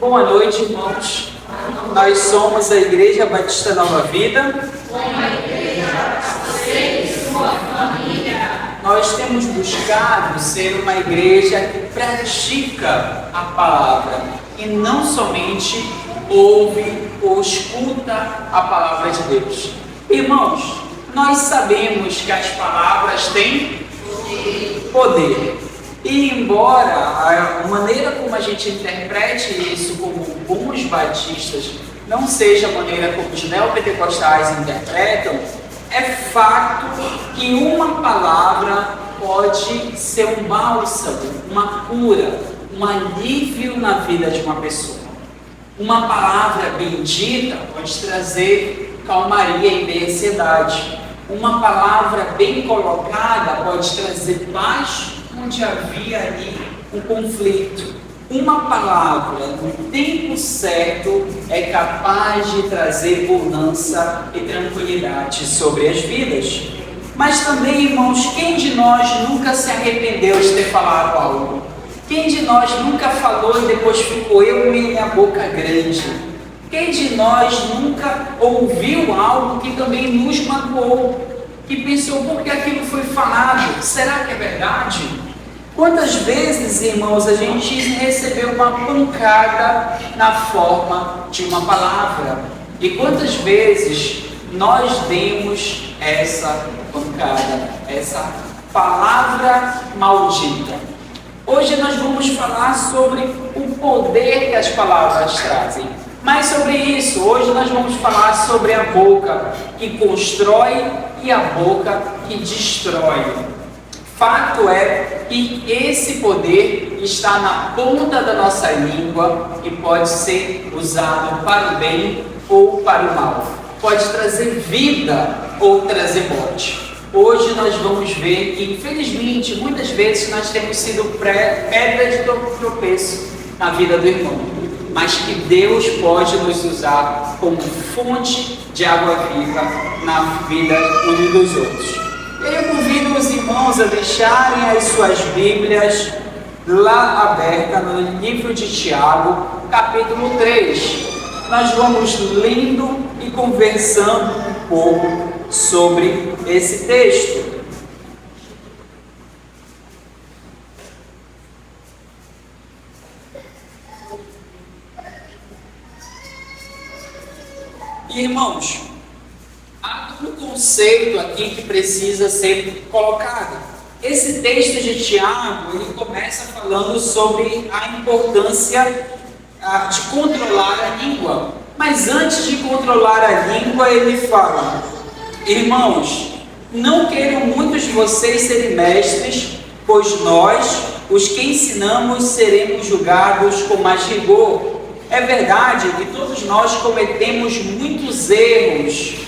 Boa noite, irmãos. Nós somos a Igreja Batista Nova Vida. Nós temos buscado ser uma igreja que pratica a palavra e não somente ouve ou escuta a palavra de Deus. Irmãos, nós sabemos que as palavras têm poder. E embora a maneira como a gente interprete isso como bons batistas não seja a maneira como os neopentecostais interpretam, é fato que uma palavra pode ser um bálsamo, uma cura, um alívio na vida de uma pessoa. Uma palavra bendita pode trazer calmaria em meio à ansiedade. Uma palavra bem colocada pode trazer paz onde havia ali um conflito. Uma palavra no tempo certo é capaz de trazer bonança e tranquilidade sobre as vidas. Mas também, irmãos, quem de nós nunca se arrependeu de ter falado algo? Quem de nós nunca falou e depois ficou eu e minha boca grande? Quem de nós nunca ouviu algo que também nos magoou? Que pensou, por que aquilo foi falado? Será que é verdade? Quantas vezes, irmãos, a gente recebeu uma pancada na forma de uma palavra? E quantas vezes nós demos essa pancada, essa palavra maldita? Hoje nós vamos falar sobre o poder que as palavras trazem. Mas sobre isso, hoje nós vamos falar sobre a boca que constrói e a boca que destrói. Fato é que esse poder está na ponta da nossa língua e pode ser usado para o bem ou para o mal. Pode trazer vida ou trazer morte. Hoje nós vamos ver que, infelizmente, muitas vezes nós temos sido pedra de tropeço na vida do irmão, mas que Deus pode nos usar como fonte de água viva na vida uns dos outros. Eu convido os irmãos a deixarem as suas Bíblias lá abertas no livro de Tiago, capítulo 3. Nós vamos lendo e conversando um pouco sobre esse texto. Irmãos, há um conceito aqui que precisa ser colocado. Esse texto de Tiago, ele começa falando sobre a importância de controlar a língua. Mas antes de controlar a língua, ele fala: irmãos, não queiram muitos de vocês serem mestres, pois nós, os que ensinamos, seremos julgados com mais rigor. É verdade que todos nós cometemos muitos erros.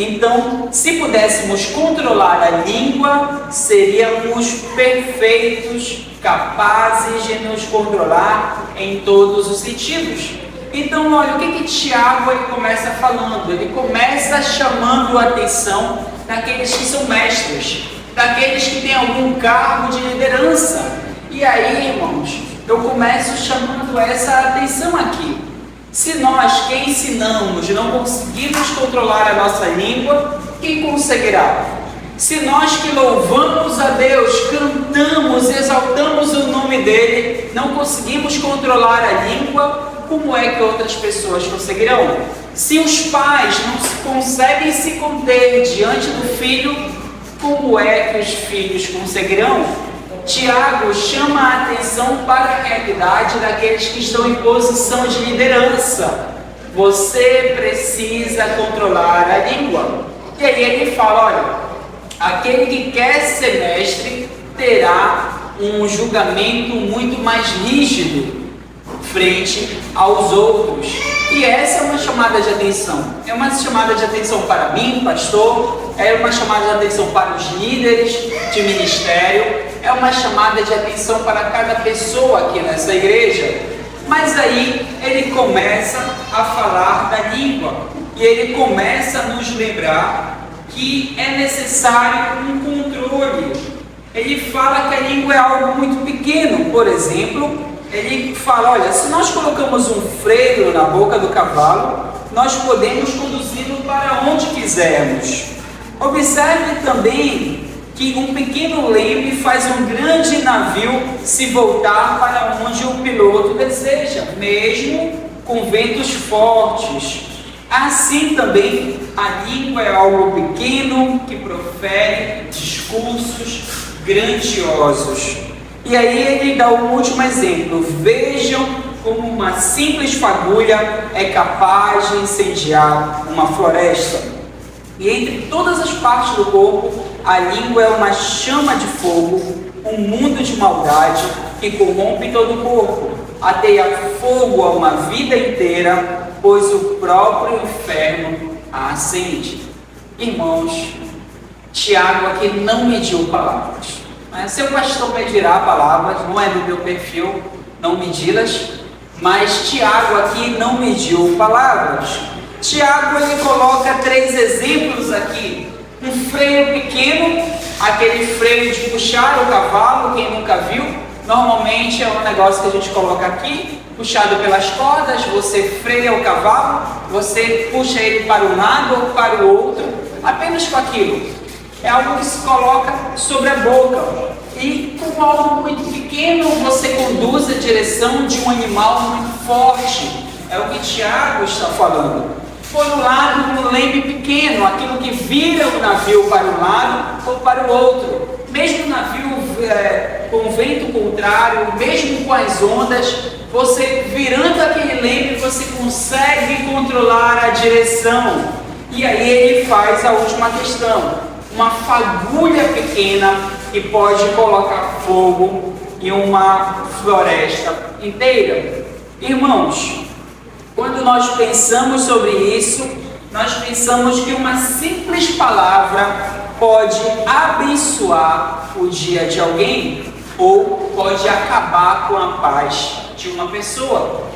Então, se pudéssemos controlar a língua, seríamos perfeitos, capazes de nos controlar em todos os sentidos. Então, olha, o que Tiago ele começa falando? Ele começa chamando a atenção daqueles que são mestres, daqueles que têm algum cargo de liderança. E aí, irmãos, eu começo chamando essa atenção aqui. Se nós que ensinamos não conseguimos controlar a nossa língua, quem conseguirá? Se nós que louvamos a Deus, cantamos, exaltamos o nome dele, não conseguimos controlar a língua, como é que outras pessoas conseguirão? Se os pais não conseguem se conter diante do filho, como é que os filhos conseguirão? Tiago chama a atenção para a realidade daqueles que estão em posição de liderança. Você precisa controlar a língua. E aí ele fala, olha, aquele que quer ser mestre terá um julgamento muito mais rígido frente aos outros. E essa é uma chamada de atenção. É uma chamada de atenção para mim, pastor. É uma chamada de atenção para os líderes de ministério. É uma chamada de atenção para cada pessoa aqui nessa igreja. Mas aí ele começa a falar da língua. E ele começa a nos lembrar que é necessário um controle. Ele fala que a língua é algo muito pequeno. Por exemplo, ele fala, olha, se nós colocamos um freio na boca do cavalo, nós podemos conduzi-lo para onde quisermos. Observe também que um pequeno leme faz um grande navio se voltar para onde o piloto deseja, mesmo com ventos fortes. Assim também, a língua é algo pequeno que profere discursos grandiosos. E aí ele dá um último exemplo. Vejam como uma simples fagulha é capaz de incendiar uma floresta. E entre todas as partes do corpo, a língua é uma chama de fogo, um mundo de maldade que corrompe todo o corpo, ateia fogo a uma vida inteira, pois o próprio inferno a acende. Irmãos, Tiago aqui não mediu palavras. Seu pastor medirá palavras, não é do meu perfil não medi-las, mas Tiago aqui não mediu palavras. Tiago ele coloca 3 exemplos aqui. Um freio pequeno, aquele freio de puxar o cavalo, quem nunca viu, normalmente é um negócio que a gente coloca aqui, puxado pelas cordas, você freia o cavalo, você puxa ele para um lado ou para o outro, apenas com aquilo. É algo que se coloca sobre a boca. E com algo muito pequeno você conduz a direção de um animal muito forte. É o que Tiago está falando. Por um lado, um leme pequeno, aquilo que vira o navio para um lado ou para o outro. Mesmo o navio com vento contrário, mesmo com as ondas, você virando aquele leme, você consegue controlar a direção. E aí ele faz a última questão. Uma fagulha pequena que pode colocar fogo em uma floresta inteira. Irmãos, quando nós pensamos sobre isso, nós pensamos que uma simples palavra pode abençoar o dia de alguém ou pode acabar com a paz de uma pessoa.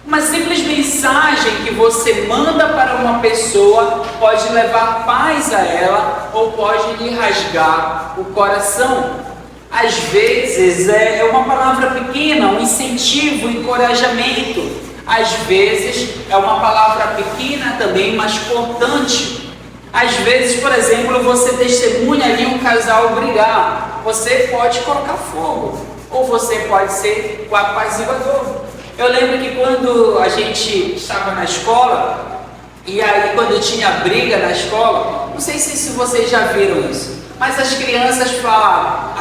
Uma simples mensagem que você manda para uma pessoa pode levar paz a ela ou pode lhe rasgar o coração. Às vezes é uma palavra pequena, um incentivo, um encorajamento. Às vezes é uma palavra pequena também, mas cortante. Às vezes, por exemplo, você testemunha ali um casal brigar. Você pode colocar fogo ou você pode ser o apaziguador. Eu lembro que quando a gente estava na escola, e aí quando tinha briga na escola, não sei se vocês já viram isso, mas as crianças falavam,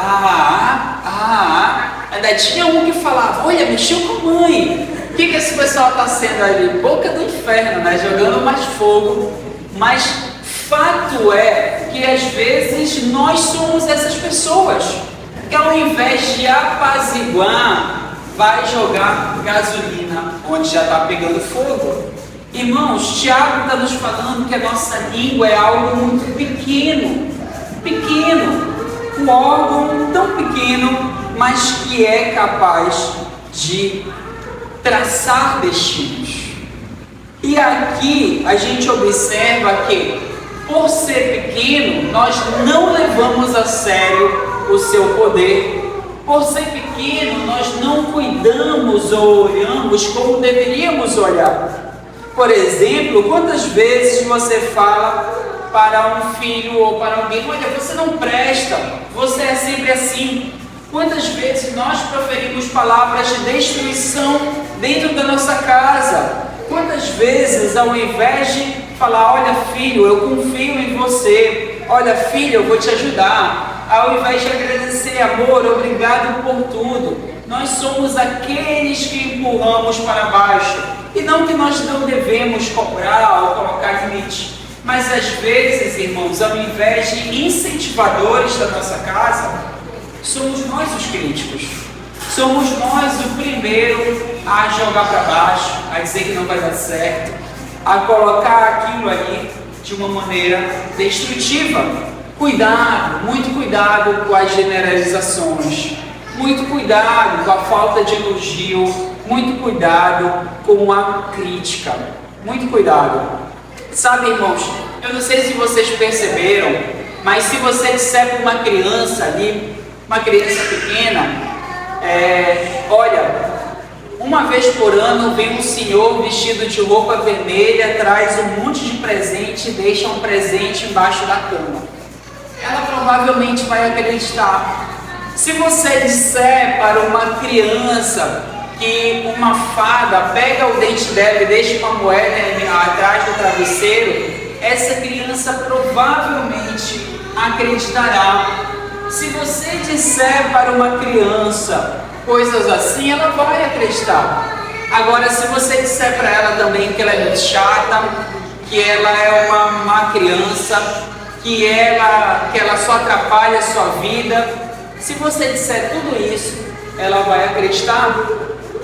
ainda tinha um que falava, olha, mexeu com a mãe. O que esse pessoal está sendo ali? Boca do inferno, né? Jogando mais fogo. Mas fato é que às vezes nós somos essas pessoas, que ao invés de apaziguar, vai jogar gasolina onde já está pegando fogo. Irmãos, Tiago está nos falando que a nossa língua é algo muito pequeno, um órgão tão pequeno, mas que é capaz de traçar destinos. E aqui a gente observa que, por ser pequeno, nós não levamos a sério o seu poder. Por ser pequeno, nós não cuidamos ou olhamos como deveríamos olhar. Por exemplo, quantas vezes você fala para um filho ou para alguém, olha, você não presta, você é sempre assim. Quantas vezes nós proferimos palavras de destruição dentro da nossa casa? Quantas vezes, ao invés de falar, olha filho, eu confio em você, olha filho, eu vou te ajudar, ao invés de agradecer, amor, obrigado por tudo, nós somos aqueles que empurramos para baixo. E não que nós não devemos cobrar ou colocar limite, mas às vezes, irmãos, ao invés de incentivadores da nossa casa, somos nós os críticos. Somos nós o primeiro a jogar para baixo, a dizer que não vai dar certo, a colocar aquilo ali de uma maneira destrutiva. Cuidado, muito cuidado com as generalizações, muito cuidado com a falta de elogio, muito cuidado com a crítica, muito cuidado. Sabe, irmãos, eu não sei se vocês perceberam, mas se você disser para uma criança ali, uma criança pequena, olha, uma vez por ano vem um senhor vestido de roupa vermelha, traz um monte de presente e deixa um presente embaixo da cama. Ela provavelmente vai acreditar. Se você disser para uma criança que uma fada pega o dente dela e deixa uma moeda atrás do travesseiro, essa criança provavelmente acreditará. Se você disser para uma criança coisas assim, ela vai acreditar. Agora, se você disser para ela também que ela é muito chata, que ela é uma má criança, que ela só atrapalha a sua vida, se você disser tudo isso, ela vai acreditar.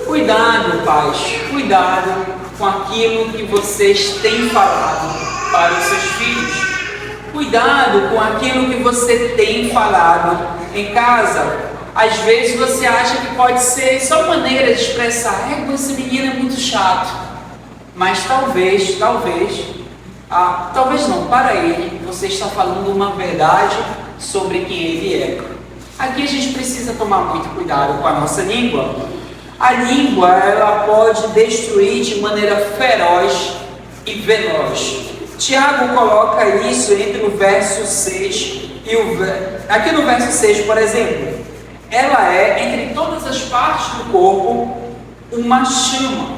Cuidado, pais, cuidado com aquilo que vocês têm falado para os seus filhos. Cuidado com aquilo que você tem falado em casa. Às vezes você acha que pode ser só maneira de expressar, esse menino é muito chato. Mas talvez não, para ele, você está falando uma verdade sobre quem ele é. Aqui a gente precisa tomar muito cuidado com a nossa língua. A língua, ela pode destruir de maneira feroz e veloz. Tiago coloca isso entre o verso 6 aqui no verso 6, por exemplo. Ela é, entre todas as partes do corpo, uma chama.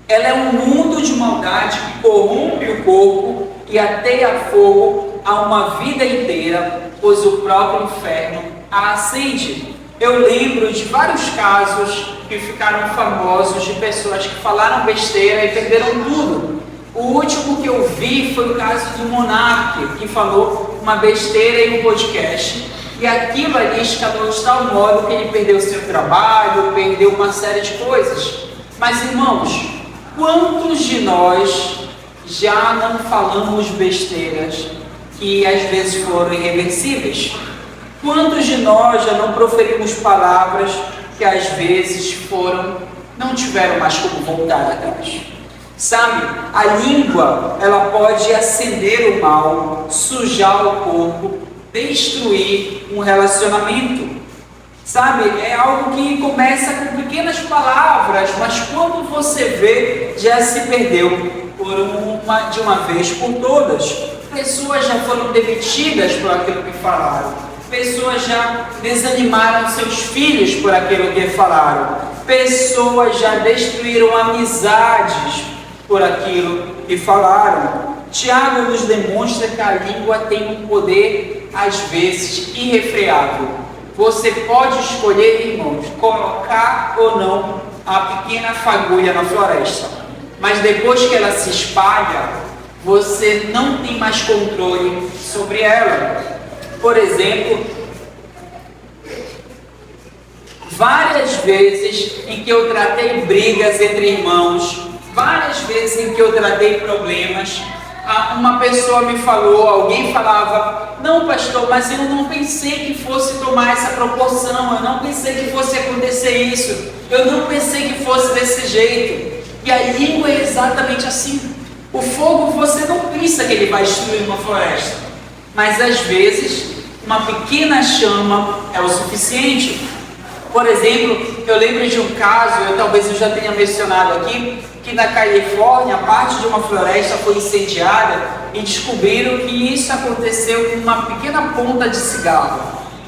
Ela é um mundo de maldade que corrompe o corpo e ateia fogo a uma vida inteira, pois o próprio inferno a acende. Eu lembro de vários casos que ficaram famosos de pessoas que falaram besteira e perderam tudo. O último que eu vi foi o caso do Monark, que falou uma besteira em um podcast. E aquilo ali escalou de tal modo que ele perdeu seu trabalho, perdeu uma série de coisas. Mas, irmãos, quantos de nós já não falamos besteiras que às vezes foram irreversíveis? Quantos de nós já não proferimos palavras que às vezes não tiveram mais como voltar atrás? Sabe, a língua, ela pode acender o mal, sujar o corpo, destruir um relacionamento. Sabe, é algo que começa com pequenas palavras, mas quando você vê, já se perdeu de uma vez por todas. Pessoas já foram demitidas por aquilo que falaram. Pessoas já desanimaram seus filhos por aquilo que falaram. Pessoas já destruíram amizades por aquilo que falaram. Tiago nos demonstra que a língua tem um poder, às vezes, irrefreável. Você pode escolher, irmãos, colocar ou não a pequena fagulha na floresta. Mas depois que ela se espalha, você não tem mais controle sobre ela. Por exemplo, várias vezes em que eu tratei brigas entre irmãos, várias vezes em que eu tratei problemas, uma pessoa me falou, alguém falava, não pastor, mas eu não pensei que fosse tomar essa proporção, eu não pensei que fosse acontecer isso, eu não pensei que fosse desse jeito. E a língua é exatamente assim. O fogo, você não pensa que ele vai destruir uma floresta, mas às vezes uma pequena chama é o suficiente. Por exemplo, eu lembro de um caso, talvez eu já tenha mencionado aqui, que na Califórnia, parte de uma floresta foi incendiada e descobriram que isso aconteceu com uma pequena ponta de cigarro.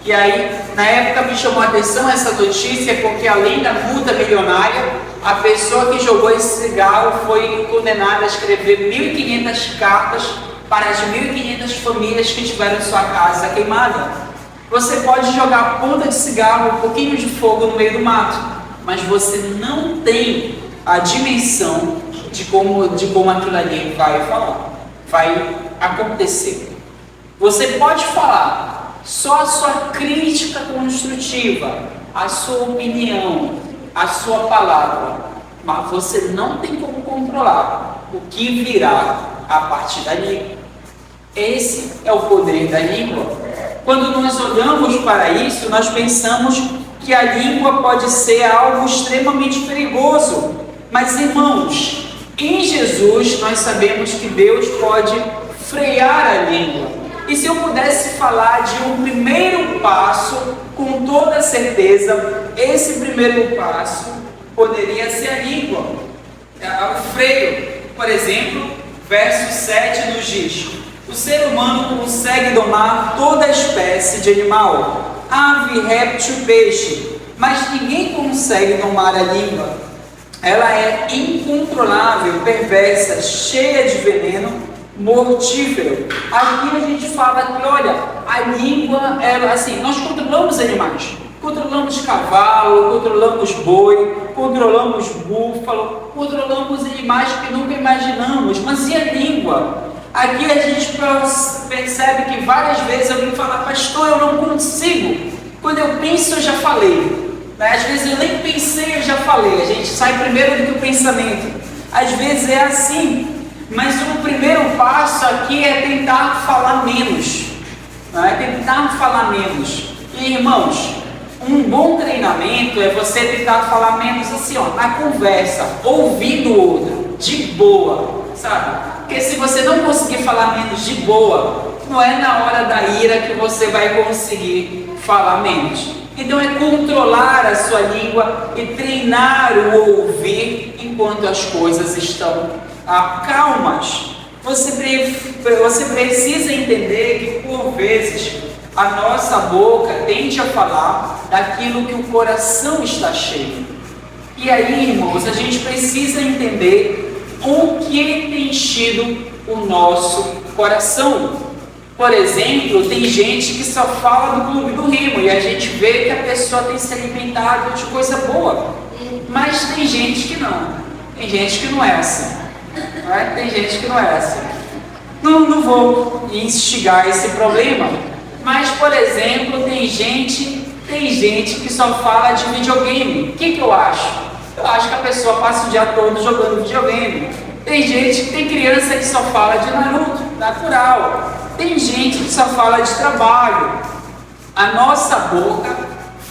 E aí, na época me chamou a atenção essa notícia, porque além da multa milionária, a pessoa que jogou esse cigarro foi condenada a escrever 1.500 cartas para as 1.500 famílias que tiveram sua casa queimada. Você pode jogar a ponta de cigarro, um pouquinho de fogo no meio do mato, mas você não tem a dimensão de como aquilo ali vai acontecer. Você pode falar só a sua crítica construtiva, a sua opinião, a sua palavra, mas você não tem como controlar o que virá a partir dali. Esse é o poder da língua. Quando nós olhamos para isso, nós pensamos que a língua pode ser algo extremamente perigoso. Mas, irmãos, em Jesus nós sabemos que Deus pode frear a língua. E se eu pudesse falar de um primeiro passo, com toda certeza, esse primeiro passo poderia ser a língua, o freio. Por exemplo, verso 7 nos diz: o ser humano consegue domar toda espécie de animal, ave, réptil, peixe, mas ninguém consegue domar a língua. Ela é incontrolável, perversa, cheia de veneno, mortífero. Aqui a gente fala que, olha, a língua, ela, assim, nós controlamos animais, controlamos cavalo, controlamos boi, controlamos búfalo, controlamos animais que nunca imaginamos, mas e a língua? Aqui a gente percebe que várias vezes alguém fala: pastor, eu não consigo, quando eu penso eu já falei. Às vezes eu nem pensei, eu já falei. A gente sai primeiro do que o pensamento. Às vezes é assim. Mas o primeiro passo aqui é tentar falar menos. Tentar falar menos. E irmãos, um bom treinamento é você tentar falar menos assim, ó, na conversa, ouvindo o outro, de boa, sabe? Porque se você não conseguir falar menos de boa, não é na hora da ira que você vai conseguir falar menos. Então é controlar a sua língua e treinar o ouvir enquanto as coisas estão calmas. Você precisa entender que por vezes a nossa boca tende a falar daquilo que o coração está cheio. E aí, irmãos, a gente precisa entender o que tem enchido o nosso coração. Por exemplo, tem gente que só fala do Clube do Remo e a gente vê que a pessoa tem se alimentado de coisa boa. Mas tem gente que não. Tem gente que não é assim. Tem gente que não é assim. Não vou instigar esse problema. Mas, por exemplo, tem gente que só fala de videogame. O que eu acho? Eu acho que a pessoa passa o dia todo jogando videogame. Tem criança que só fala de Naruto, natural. Tem gente que só fala de trabalho. A nossa boca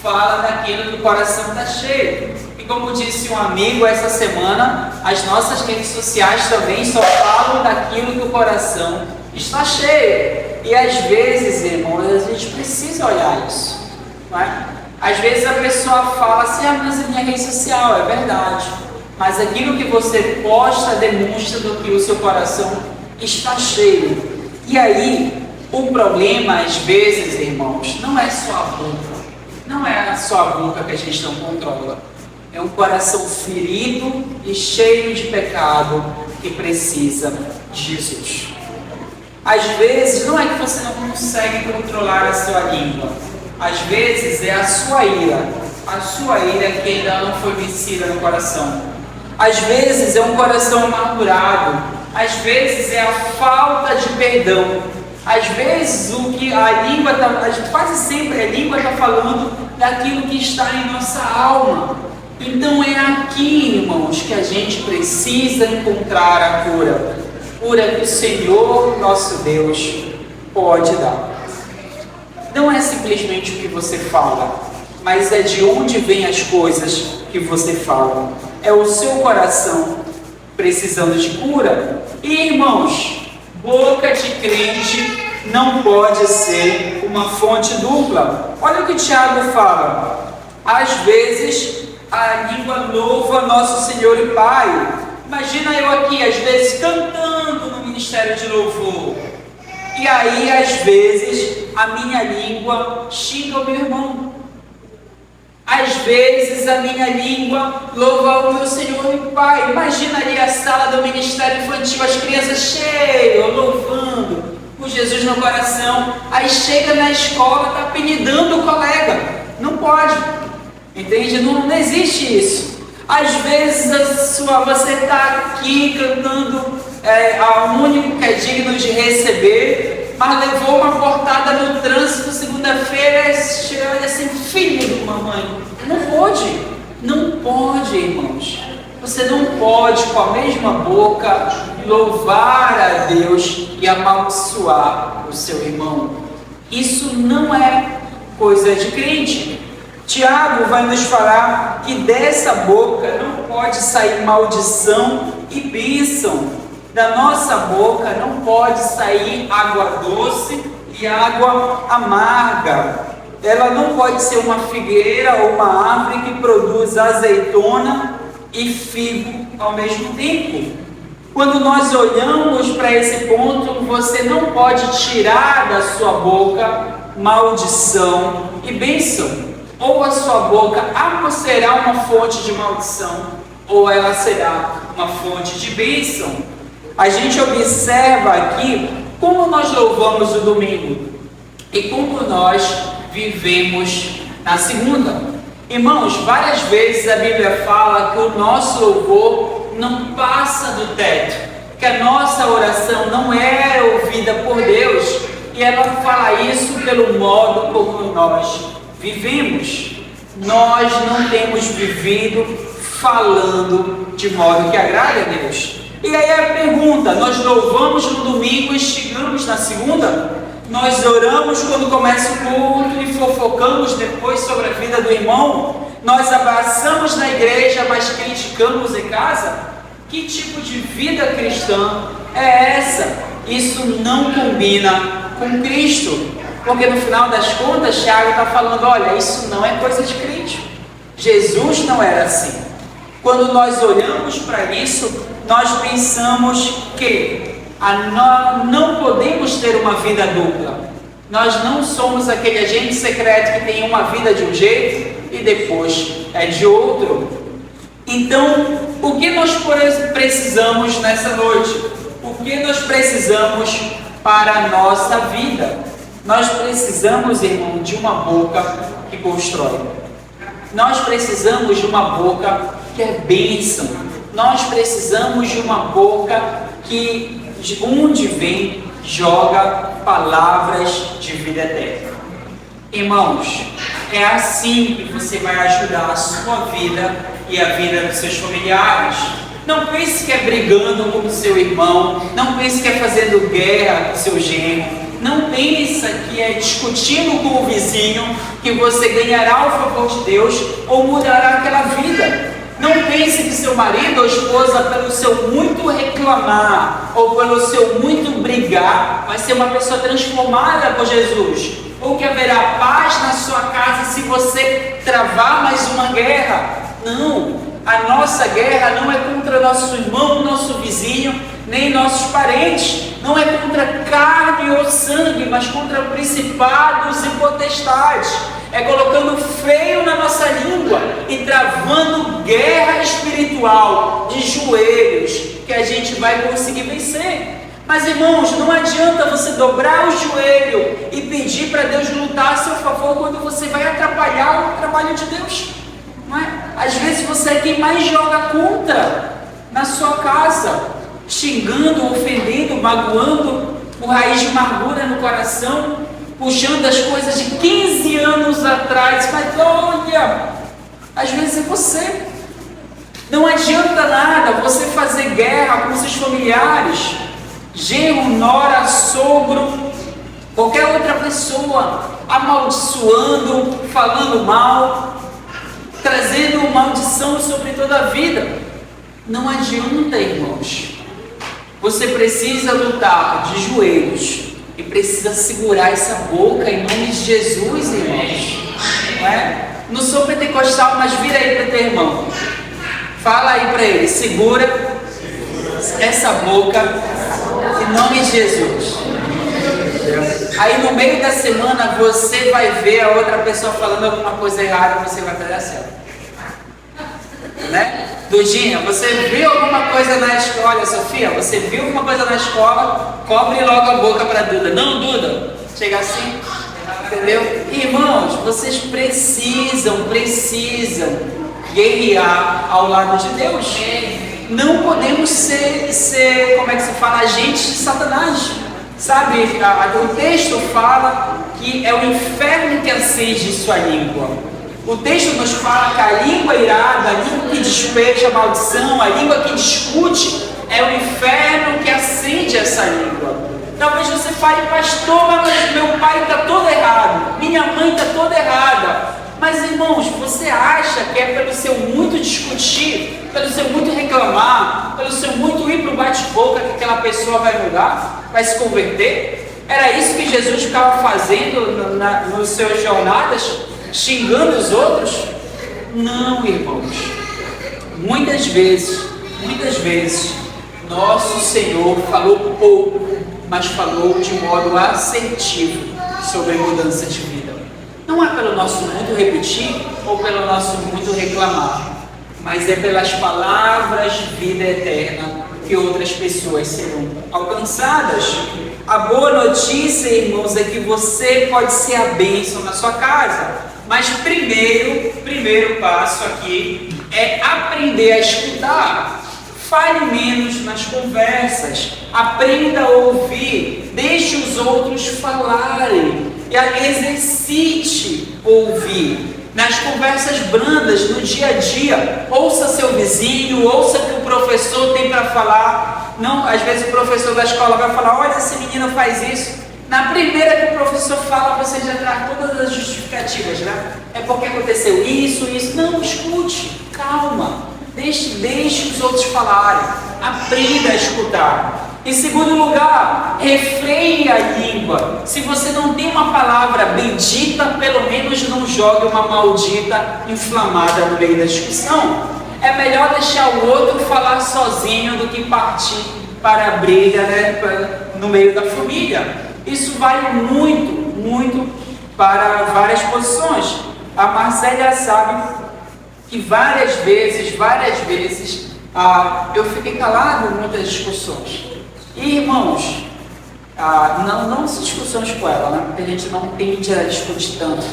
fala daquilo que o coração está cheio. E como disse um amigo essa semana, as nossas redes sociais também só falam daquilo que o coração está cheio. E às vezes, irmãos, a gente precisa olhar isso. Não é? Às vezes a pessoa fala assim: mas a minha rede social, é verdade. Mas aquilo que você posta demonstra do que o seu coração está cheio. E aí, o problema, às vezes, irmãos, não é só a boca. Não é só a boca que a gente não controla. É um coração ferido e cheio de pecado que precisa de Jesus. Às vezes, não é que você não consegue controlar a sua língua. Às vezes, é a sua ira. A sua ira que ainda não foi vencida no coração. Às vezes, é um coração amargurado. Às vezes é a falta de perdão. Às vezes o que a língua quase sempre a língua está falando daquilo que está em nossa alma. Então é aqui, irmãos, que a gente precisa encontrar a cura. Cura que o Senhor, nosso Deus, pode dar. Não é simplesmente o que você fala, mas é de onde vêm as coisas que você fala. É o seu coração precisando de cura. E, irmãos, boca de crente não pode ser uma fonte dupla. Olha o que Tiago fala: às vezes a língua louva nosso Senhor e Pai. Imagina eu aqui, às vezes, cantando no ministério de louvor, e aí, às vezes, a minha língua xinga o meu irmão. Às vezes a minha língua louva o meu Senhor e Pai. Imagina ali a sala do ministério infantil, as crianças cheias, louvando, com Jesus no coração. Aí chega na escola, está apelidando o colega. Não pode, entende? Não existe isso. Às vezes você está aqui cantando ao único que é digno de receber, mas levou uma portada no trânsito segunda-feira, chegando assim: filho de uma mãe. Não pode, irmãos. Você não pode com a mesma boca louvar a Deus e amaldiçoar o seu irmão. Isso não é coisa de crente. Tiago vai nos falar que dessa boca não pode sair maldição e bênção. Da nossa boca não pode sair água doce e água amarga. ela não pode ser uma figueira ou uma árvore que produz azeitona e figo ao mesmo tempo. Quando nós olhamos para esse ponto, você não pode tirar da sua boca maldição e bênção. Ou a sua boca será uma fonte de maldição, ou ela será uma fonte de bênção. A gente observa aqui como nós louvamos o domingo e como nós vivemos na segunda. Irmãos, várias vezes a Bíblia fala que o nosso louvor não passa do teto, que a nossa oração não é ouvida por Deus, e ela fala isso pelo modo como nós vivemos. Nós não temos vivido falando de modo que agrade a Deus. E aí a pergunta: nós louvamos no domingo e chegamos na segunda? Nós oramos quando começa o culto e fofocamos depois sobre a vida do irmão? Nós abraçamos na igreja, mas criticamos em casa? Que tipo de vida cristã é essa? Isso não combina com Cristo, porque no final das contas, Tiago está falando: olha, isso não é coisa de crente. Jesus não era assim. Quando nós olhamos para isso, nós pensamos que não podemos ter uma vida dupla. Nós não somos aquele agente secreto que tem uma vida de um jeito e depois é de outro. Então, o que nós precisamos nessa noite? O que nós precisamos para a nossa vida? Nós precisamos, irmão, de uma boca que constrói. Nós precisamos de uma boca que é bênção. Nós precisamos de uma boca que, de onde vem, joga palavras de vida eterna. Irmãos, é assim que você vai ajudar a sua vida e a vida dos seus familiares. Não pense que é brigando com o seu irmão, não pense que é fazendo guerra com o seu genro, não pensa que é discutindo com o vizinho que você ganhará o favor de Deus ou mudará aquela vida. Não pense que seu marido ou esposa, pelo seu muito reclamar ou pelo seu muito brigar, vai ser uma pessoa transformada por Jesus, ou que haverá paz na sua casa se você travar mais uma guerra. Não, a nossa guerra não é contra nosso irmão, nosso vizinho, nem nossos parentes. Não é contra carne ou sangue, mas contra principados e potestades. É colocando freio na nossa língua e travando guerra espiritual de joelhos que a gente vai conseguir vencer. Mas, irmãos, não adianta você dobrar o joelho e pedir para Deus lutar a seu favor quando você vai atrapalhar o trabalho de Deus. Não é? Às vezes você é quem mais joga contra na sua casa, xingando, ofendendo, magoando, com raiz de amargura no coração, puxando as coisas de 15 anos atrás. Mas olha, às vezes é você. Não adianta nada você fazer guerra com seus familiares, genro, nora, sogro, qualquer outra pessoa, amaldiçoando, falando mal, trazendo maldição sobre toda a vida. Não adianta, irmãos. Você precisa lutar de joelhos e precisa segurar essa boca em nome de Jesus, irmãos. Não é? Não sou pentecostal, mas vira aí para teu irmão. Fala aí para ele: segura essa boca em nome de Jesus. Aí no meio da semana você vai ver a outra pessoa falando alguma coisa errada e você vai fazer assim, né? Dudinha, você viu alguma coisa na escola? Olha, Sofia, você viu alguma coisa na escola? Cobre logo a boca para Duda. Não, Duda, chega assim, entendeu? Irmãos, vocês precisam guerrear ao lado de Deus. Não podemos ser, como é que se fala, agentes de Satanás. Sabe, o texto fala que é o inferno que acende sua língua. O texto nos fala que a língua irada, a língua que despeja a maldição, a língua que discute, é o inferno que acende essa língua. Talvez você fale: pastor, mas meu pai está todo errado, minha mãe está toda errada. Mas, irmãos, você acha que é pelo seu muito discutir, pelo seu muito reclamar, pelo seu muito ir para o bate-boca que aquela pessoa vai mudar, vai se converter? Era isso que Jesus ficava fazendo nas suas jornadas, xingando os outros? Não, irmãos. Muitas vezes, nosso Senhor falou pouco, mas falou de modo assertivo sobre a mudança de vida. Não é pelo nosso muito repetir ou pelo nosso muito reclamar, mas é pelas palavras de vida eterna que outras pessoas serão alcançadas. A boa notícia, irmãos, é que você pode ser a bênção na sua casa. Mas primeiro passo aqui é aprender a escutar. Fale menos nas conversas. Aprenda a ouvir. Deixe os outros falarem. E exercite ouvir. Nas conversas brandas, no dia a dia, ouça seu vizinho, ouça o que o professor tem para falar. Não, às vezes o professor da escola vai falar: olha, esse menino faz isso. Na primeira que o professor fala, você já traz todas as justificativas, né? É porque aconteceu isso. Não, escute, calma. Deixe os outros falarem. Aprenda a escutar. Em segundo lugar, refreie a língua. Se você não tem uma palavra bendita, pelo menos não jogue uma maldita inflamada no meio da discussão. É melhor deixar o outro falar sozinho do que partir para a briga, né, no meio da família. Isso vale muito para várias posições. A Marcélia sabe que várias vezes eu fiquei calado em muitas discussões. E, irmãos, não se discussões com ela, né? Porque a gente não tende a discutir tanto.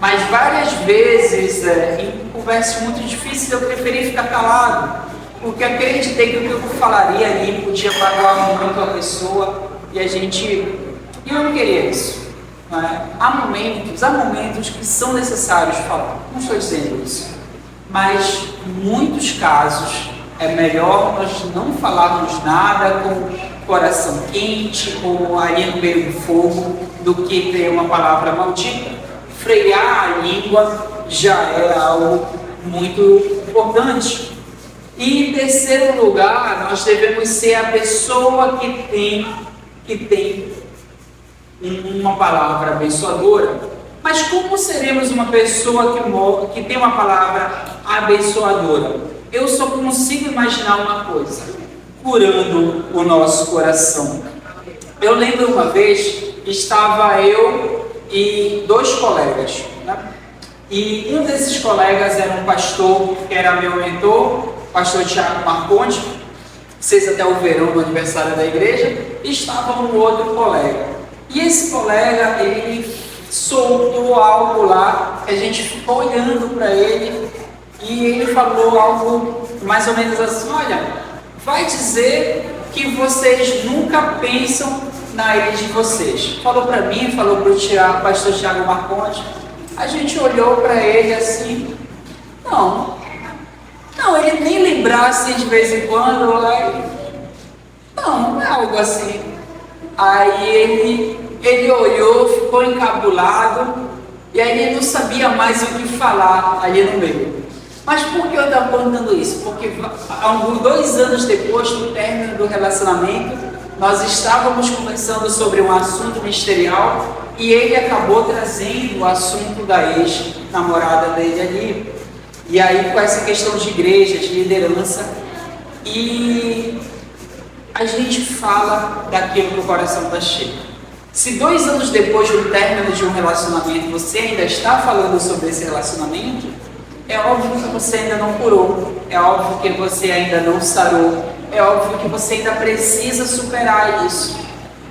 Mas várias vezes, em conversas muito difíceis, eu preferi ficar calado. Porque acreditei que o que eu falaria ali podia magoar muito a pessoa. E eu não queria isso. Não é? Há momentos que são necessários falar. Não estou dizendo isso. Mas, em muitos casos, é melhor nós não falarmos nada com coração quente ou ali no meio do fogo do que ter uma palavra maldita. Frear a língua já é algo muito importante. E em terceiro lugar, nós devemos ser a pessoa que tem uma palavra abençoadora. Mas como seremos uma pessoa que tem uma palavra abençoadora? Eu só consigo imaginar uma coisa: curando o nosso coração. Eu lembro uma vez, estava eu e dois colegas, né? E um desses colegas era um pastor que era meu mentor, pastor Tiago Marcondes. Vocês até o verão no aniversário da igreja. E estava um outro colega. E esse colega, ele soltou algo lá, que a gente ficou olhando para ele. E ele falou algo mais ou menos assim: olha, vai dizer que vocês nunca pensam na ilha de vocês. Falou para mim, falou para o pastor Tiago Marcondes. A gente olhou para ele assim: não, ele nem lembrasse de vez em quando. Não é algo assim. Aí ele olhou, ficou encabulado, e aí ele não sabia mais o que falar ali no meio. Mas por que eu estou contando isso? Porque 2 anos depois do término do relacionamento, nós estávamos conversando sobre um assunto ministerial e ele acabou trazendo o assunto da ex-namorada dele ali. E aí com essa questão de igreja, de liderança, e a gente fala daquilo que o coração está cheio. Se 2 anos depois do término de um relacionamento você ainda está falando sobre esse relacionamento, é óbvio que você ainda não curou, é óbvio que você ainda não sarou, é óbvio que você ainda precisa superar isso.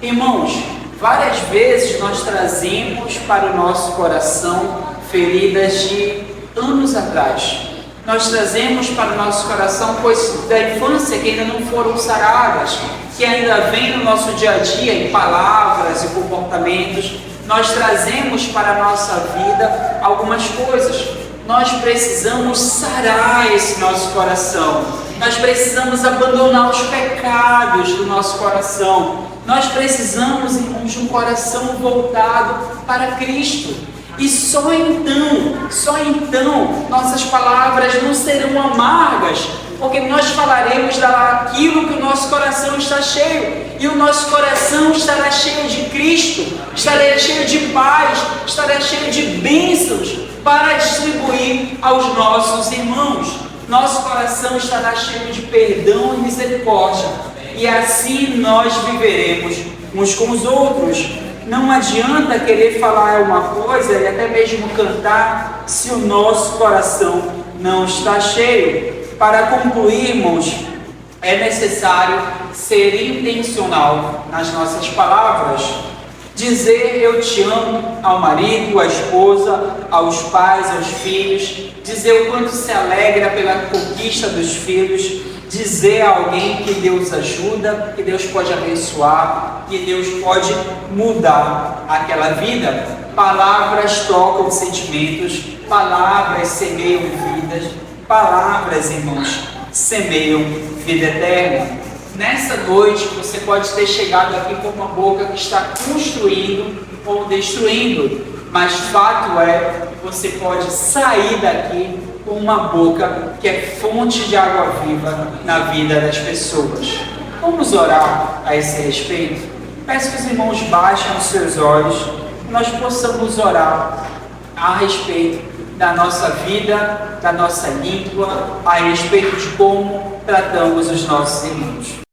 Irmãos, várias vezes nós trazemos para o nosso coração feridas de anos atrás. Nós trazemos para o nosso coração coisas da infância que ainda não foram saradas, que ainda vem no nosso dia a dia em palavras e comportamentos. Nós trazemos para a nossa vida algumas coisas. Nós precisamos sarar esse nosso coração. Nós precisamos abandonar os pecados do nosso coração. Nós precisamos, irmãos, de um coração voltado para Cristo. E só então, nossas palavras não serão amargas, porque nós falaremos daquilo que o nosso nosso coração está cheio. E o nosso coração estará cheio de Cristo, estará cheio de paz, estará cheio de bênçãos para distribuir aos nossos irmãos. Nosso coração estará cheio de perdão e misericórdia. E assim nós viveremos uns com os outros. Não adianta querer falar uma coisa e até mesmo cantar se o nosso coração não está cheio. Para concluirmos, é necessário ser intencional nas nossas palavras. Dizer eu te amo ao marido, à esposa, aos pais, aos filhos. Dizer o quanto se alegra pela conquista dos filhos. Dizer a alguém que Deus ajuda, que Deus pode abençoar, que Deus pode mudar aquela vida. Palavras tocam sentimentos, palavras semeiam vidas, palavras, irmãos, semeiam vida eterna. Nessa noite você pode ter chegado aqui com uma boca que está construindo ou destruindo, mas fato é que você pode sair daqui com uma boca que é fonte de água viva na vida das pessoas. Vamos orar a esse respeito? Peço que os irmãos baixem os seus olhos e nós possamos orar a respeito da nossa vida, da nossa língua, a respeito de como tratamos os nossos irmãos.